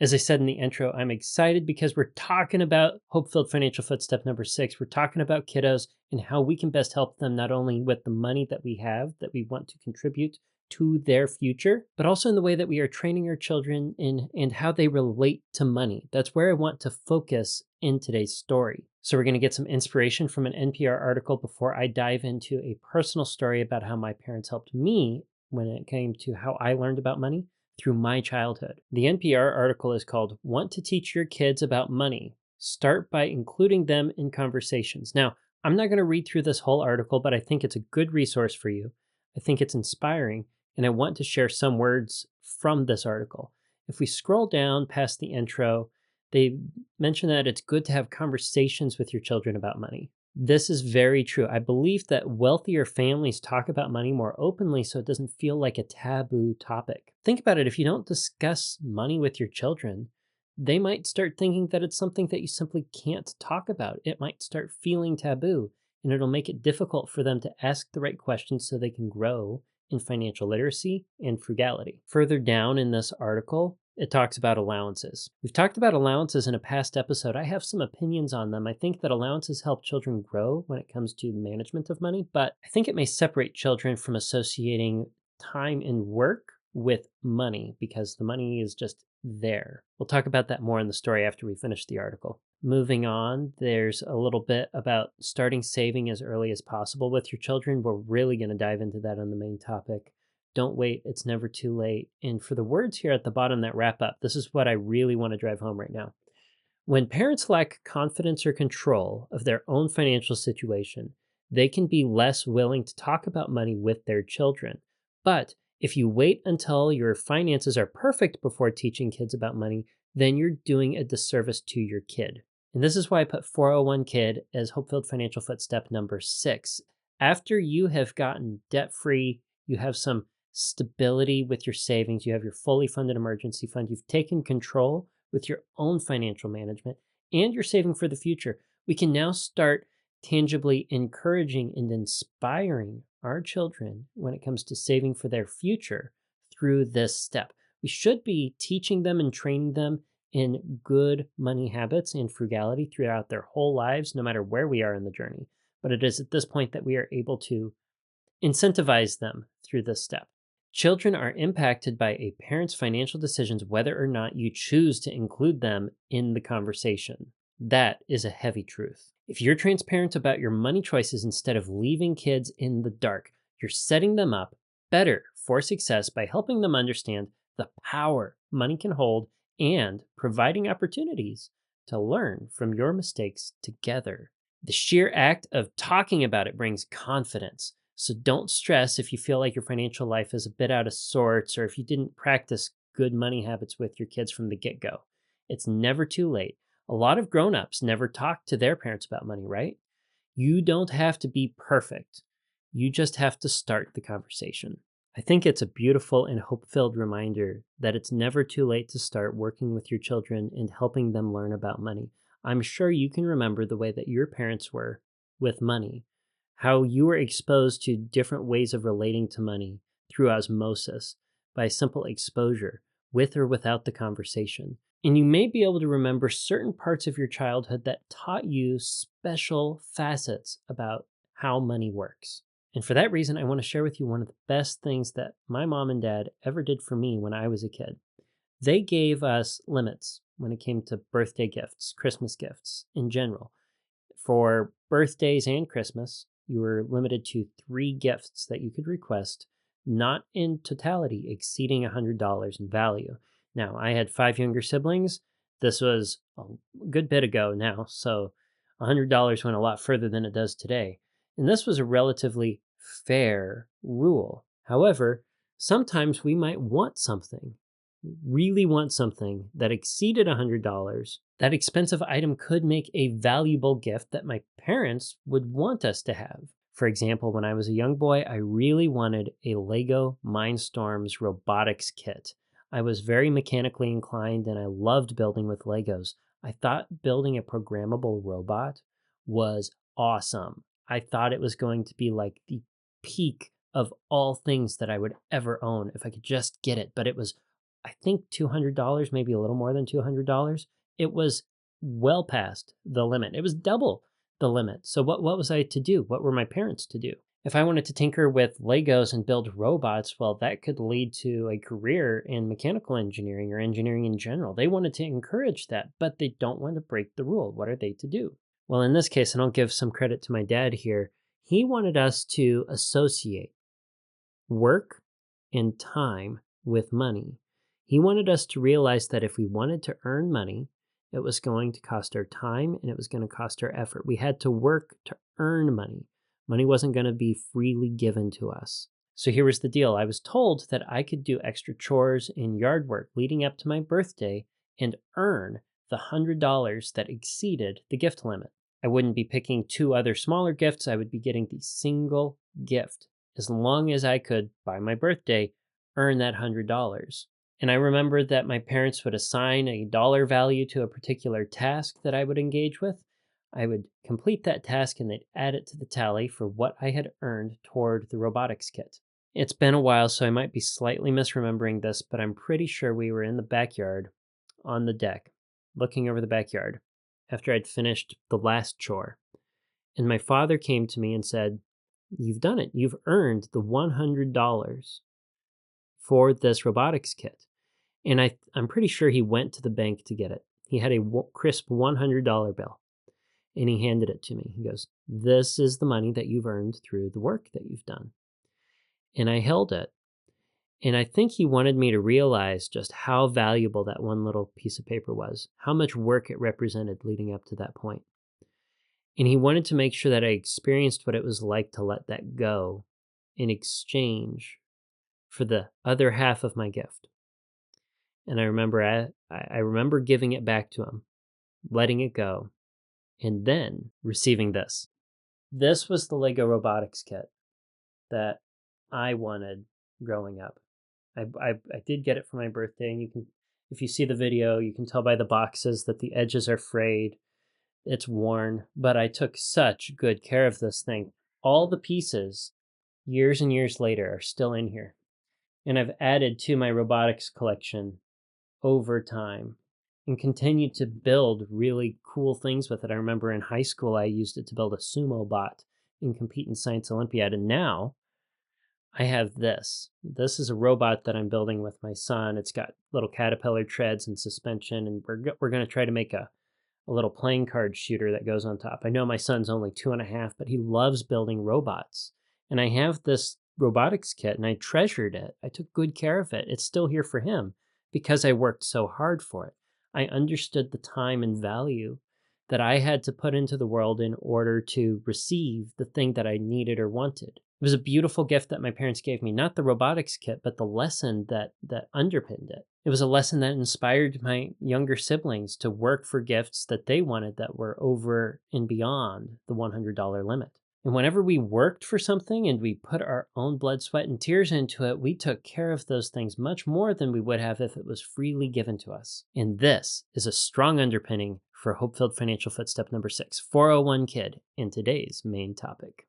As I said in the intro, I'm excited because we're talking about Hope-Filled Financial Footstep number 6. We're talking about kiddos and how we can best help them not only with the money that we have that we want to contribute to their future, but also in the way that we are training our children in and how they relate to money. That's where I want to focus in today's story. So we're going to get some inspiration from an NPR article before I dive into a personal story about how my parents helped me when it came to how I learned about money through my childhood. The NPR article is called Want to Teach Your Kids About Money? Start by including them in conversations. Now, I'm not going to read through this whole article, but I think it's a good resource for you. I think it's inspiring, and I want to share some words from this article. If we scroll down past the intro, they mention that it's good to have conversations with your children about money. This is very true. I believe that wealthier families talk about money more openly so it doesn't feel like a taboo topic. Think about it. If you don't discuss money with your children, they might start thinking that it's something that you simply can't talk about. It might start feeling taboo, and it'll make it difficult for them to ask the right questions so they can grow in financial literacy and frugality. Further down in this article, it talks about allowances. We've talked about allowances in a past episode. I have some opinions on them. I think that allowances help children grow when it comes to management of money, but I think it may separate children from associating time and work with money because the money is just there. We'll talk about that more in the story after we finish the article. Moving on, there's a little bit about starting saving as early as possible with your children. We're really going to dive into that on the main topic. Don't wait, it's never too late. And for the words here at the bottom that wrap up, this is what I really want to drive home right now. When parents lack confidence or control of their own financial situation, they can be less willing to talk about money with their children. But if you wait until your finances are perfect before teaching kids about money, then you're doing a disservice to your kid. And this is why I put 401 Kid as Hope-Filled Financial Footstep number 6. After you have gotten debt-free, you have some stability with your savings, you have your fully funded emergency fund, you've taken control with your own financial management, and you're saving for the future, we can now start tangibly encouraging and inspiring our children when it comes to saving for their future through this step. We should be teaching them and training them in good money habits and frugality throughout their whole lives, no matter where we are in the journey. But it is at this point that we are able to incentivize them through this step. Children are impacted by a parent's financial decisions whether or not you choose to include them in the conversation. That is a heavy truth. If you're transparent about your money choices instead of leaving kids in the dark, you're setting them up better for success by helping them understand the power money can hold and providing opportunities to learn from your mistakes together. The sheer act of talking about it brings confidence. So don't stress if you feel like your financial life is a bit out of sorts or if you didn't practice good money habits with your kids from the get-go. It's never too late. A lot of grown-ups never talk to their parents about money, right? You don't have to be perfect. You just have to start the conversation. I think it's a beautiful and hope-filled reminder that it's never too late to start working with your children and helping them learn about money. I'm sure you can remember the way that your parents were with money, how you were exposed to different ways of relating to money through osmosis by simple exposure, with or without the conversation. And you may be able to remember certain parts of your childhood that taught you special facets about how money works. And for that reason, I want to share with you one of the best things that my mom and dad ever did for me when I was a kid. They gave us limits when it came to birthday gifts, Christmas gifts in general. For birthdays and Christmas, you were limited to 3 gifts that you could request, not in totality exceeding $100 in value. Now, I had 5 younger siblings. This was a good bit ago now, so $100 went a lot further than it does today. And this was a relatively fair rule. However, sometimes we might want something, really want something that exceeded $100. That expensive item could make a valuable gift that my parents would want us to have. For example, when I was a young boy, I really wanted a Lego Mindstorms robotics kit. I was very mechanically inclined and I loved building with Legos. I thought building a programmable robot was awesome. I thought it was going to be like the peak of all things that I would ever own if I could just get it, but it was I think $200, maybe a little more than $200. It was well past the limit. It was double the limit. So what was I to do? What were my parents to do? If I wanted to tinker with Legos and build robots, well, that could lead to a career in mechanical engineering or engineering in general. They wanted to encourage that, but they don't want to break the rule. What are they to do? Well, in this case, and I'll give some credit to my dad here, he wanted us to associate work and time with money. He wanted us to realize that if we wanted to earn money, it was going to cost our time and it was going to cost our effort. We had to work to earn money. Money wasn't going to be freely given to us. So here was the deal. I was told that I could do extra chores and yard work leading up to my birthday and earn the $100 that exceeded the gift limit. I wouldn't be picking two other smaller gifts. I would be getting the single gift as long as I could, by my birthday, earn that $100. And I remember that my parents would assign a dollar value to a particular task that I would engage with. I would complete that task and they'd add it to the tally for what I had earned toward the robotics kit. It's been a while, so I might be slightly misremembering this, but I'm pretty sure we were in the backyard on the deck, looking over the backyard after I'd finished the last chore. And my father came to me and said, "You've done it. You've earned the $100 for this robotics kit." And I'm pretty sure he went to the bank to get it. He had a crisp $100 bill and he handed it to me. He goes, "This is the money that you've earned through the work that you've done." And I held it. And I think he wanted me to realize just how valuable that one little piece of paper was, how much work it represented leading up to that point. And he wanted to make sure that I experienced what it was like to let that go in exchange for the other half of my gift. And I remember giving it back to him, letting it go, and then receiving this. This was the Lego robotics kit that I wanted growing up. I did get it for my birthday, and if you see the video, you can tell by the boxes that the edges are frayed. It's worn, but I took such good care of this thing. All the pieces, years and years later, are still in here. And I've added to my robotics collection over time and continued to build really cool things with it. I remember in high school, I used it to build a sumo bot and compete in Science Olympiad. And now I have this. This is a robot that I'm building with my son. It's got little caterpillar treads and suspension, and we're going to try to make a little playing card shooter that goes on top. I know my son's only 2.5, but he loves building robots. And I have this robotics kit and I treasured it. I took good care of it. It's still here for him because I worked so hard for it. I understood the time and value that I had to put into the world in order to receive the thing that I needed or wanted. It was a beautiful gift that my parents gave me, not the robotics kit, but the lesson that underpinned it. It was a lesson that inspired my younger siblings to work for gifts that they wanted that were over and beyond the $100 limit. And whenever we worked for something and we put our own blood, sweat, and tears into it, we took care of those things much more than we would have if it was freely given to us. And this is a strong underpinning for HopeFilled Financial Footstep number 6, 401 Kid, in today's main topic.